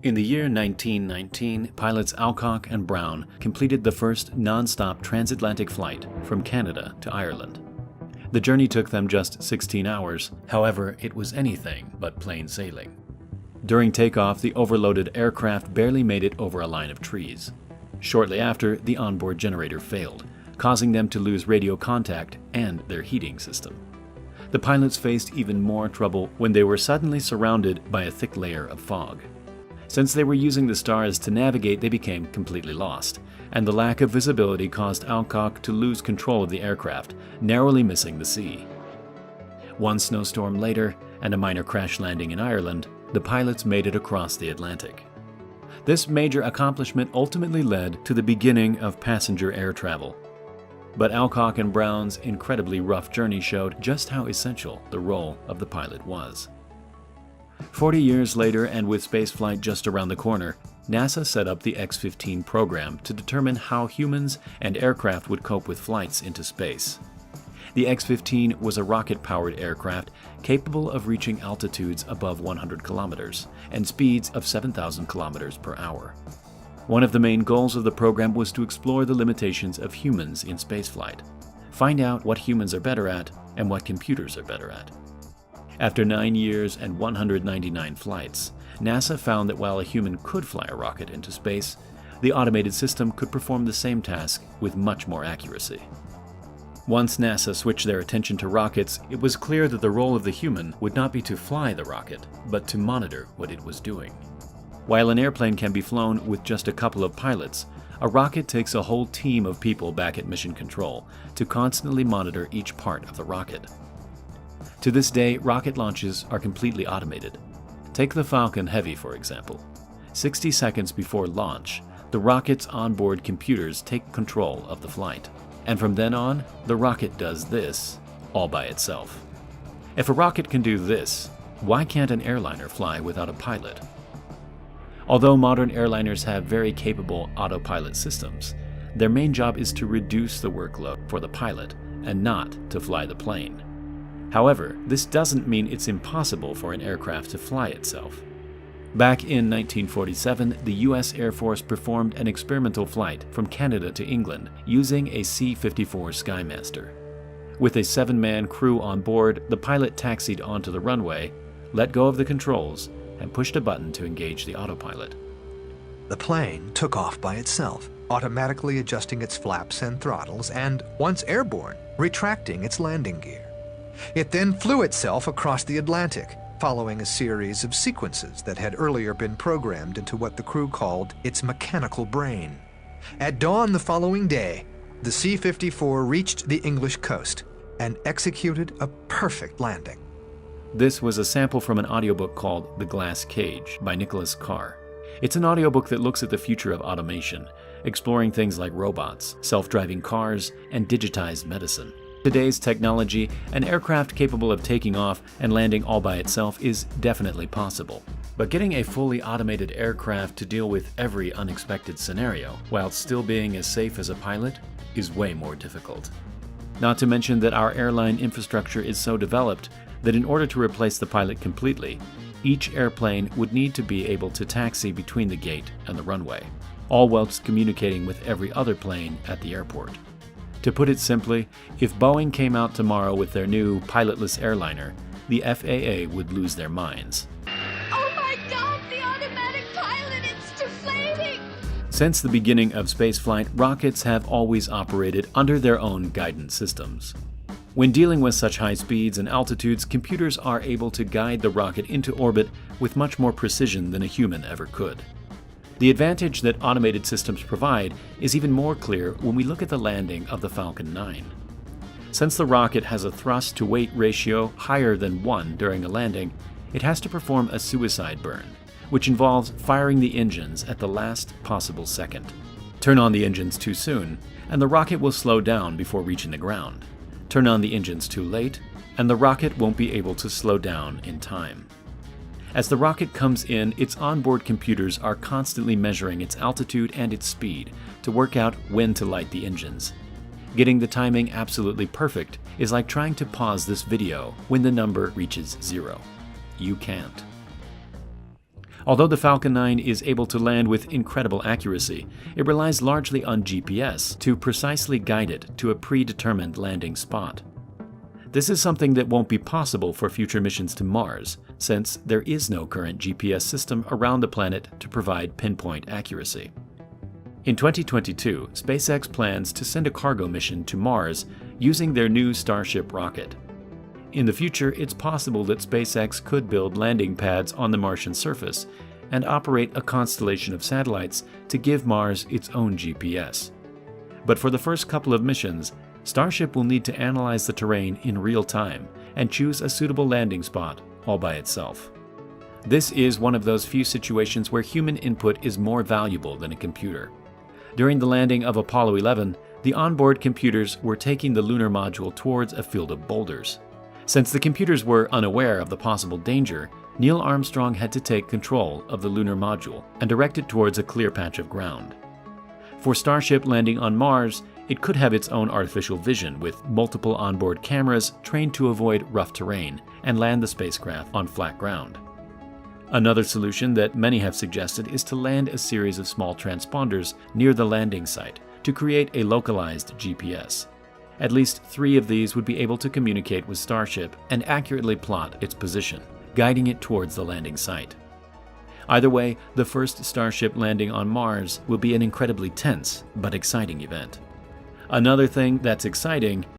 In the year 1919, pilots Alcock and Brown completed the first non-stop transatlantic flight from Canada to Ireland. The journey took them just 16 hours, however, it was anything but plain sailing. During takeoff, the overloaded aircraft barely made it over a line of trees. Shortly after, the onboard generator failed, causing them to lose radio contact and their heating system. The pilots faced even more trouble when they were suddenly surrounded by a thick layer of fog. Since they were using the stars to navigate, they became completely lost, and the lack of visibility caused Alcock to lose control of the aircraft, narrowly missing the sea. One snowstorm later, and a minor crash landing in Ireland, the pilots made it across the Atlantic. This major accomplishment ultimately led to the beginning of passenger air travel. But Alcock and Brown's incredibly rough journey showed just how essential the role of the pilot was. 40 years later, and with spaceflight just around the corner, NASA set up the X-15 program to determine how humans and aircraft would cope with flights into space. The X-15 was a rocket-powered aircraft capable of reaching altitudes above 100 kilometers and speeds of 7,000 kilometers per hour. One of the main goals of the program was to explore the limitations of humans in spaceflight, find out what humans are better at and what computers are better at. After 9 years and 199 flights, NASA found that while a human could fly a rocket into space, the automated system could perform the same task with much more accuracy. Once NASA switched their attention to rockets, it was clear that the role of the human would not be to fly the rocket, but to monitor what it was doing. While an airplane can be flown with just a couple of pilots, a rocket takes a whole team of people back at mission control to constantly monitor each part of the rocket. To this day, rocket launches are completely automated. Take the Falcon Heavy, for example. 60 seconds before launch, the rocket's onboard computers take control of the flight. And from then on, the rocket does this all by itself. If a rocket can do this, why can't an airliner fly without a pilot? Although modern airliners have very capable autopilot systems, their main job is to reduce the workload for the pilot and not to fly the plane. However, this doesn't mean it's impossible for an aircraft to fly itself. Back in 1947, the U.S. Air Force performed an experimental flight from Canada to England using a C-54 Skymaster. With a 7-man crew on board, the pilot taxied onto the runway, let go of the controls, and pushed a button to engage the autopilot. The plane took off by itself, automatically adjusting its flaps and throttles, and, once airborne, retracting its landing gear. It then flew itself across the Atlantic, following a series of sequences that had earlier been programmed into what the crew called its mechanical brain. At dawn the following day, the C-54 reached the English coast and executed a perfect landing. This was a sample from an audiobook called The Glass Cage by Nicholas Carr. It's an audiobook that looks at the future of automation, exploring things like robots, self-driving cars, and digitized medicine. Today's technology, an aircraft capable of taking off and landing all by itself is definitely possible. But getting a fully automated aircraft to deal with every unexpected scenario, while still being as safe as a pilot, is way more difficult. Not to mention that our airline infrastructure is so developed that in order to replace the pilot completely, each airplane would need to be able to taxi between the gate and the runway, all whilst communicating with every other plane at the airport. To put it simply, if Boeing came out tomorrow with their new pilotless airliner, the FAA would lose their minds. Oh my God, the automatic pilot, it's deflating! Since the beginning of spaceflight, rockets have always operated under their own guidance systems. When dealing with such high speeds and altitudes, computers are able to guide the rocket into orbit with much more precision than a human ever could. The advantage that automated systems provide is even more clear when we look at the landing of the Falcon 9. Since the rocket has a thrust-to-weight ratio higher than 1 during a landing, it has to perform a suicide burn, which involves firing the engines at the last possible second. Turn on the engines too soon, and the rocket will slow down before reaching the ground. Turn on the engines too late, and the rocket won't be able to slow down in time. As the rocket comes in, its onboard computers are constantly measuring its altitude and its speed to work out when to light the engines. Getting the timing absolutely perfect is like trying to pause this video when the number reaches 0. You can't. Although the Falcon 9 is able to land with incredible accuracy, it relies largely on GPS to precisely guide it to a predetermined landing spot. This is something that won't be possible for future missions to Mars, since there is no current GPS system around the planet to provide pinpoint accuracy. In 2022, SpaceX plans to send a cargo mission to Mars using their new Starship rocket. In the future, it's possible that SpaceX could build landing pads on the Martian surface and operate a constellation of satellites to give Mars its own GPS. But for the first couple of missions, Starship will need to analyze the terrain in real time and choose a suitable landing spot all by itself. This is one of those few situations where human input is more valuable than a computer. During the landing of Apollo 11, the onboard computers were taking the lunar module towards a field of boulders. Since the computers were unaware of the possible danger, Neil Armstrong had to take control of the lunar module and direct it towards a clear patch of ground. For Starship landing on Mars, it could have its own artificial vision with multiple onboard cameras trained to avoid rough terrain and land the spacecraft on flat ground. Another solution that many have suggested is to land a series of small transponders near the landing site to create a localized GPS. At least 3 of these would be able to communicate with Starship and accurately plot its position, guiding it towards the landing site. Either way, the first Starship landing on Mars will be an incredibly tense but exciting event. Another thing that's exciting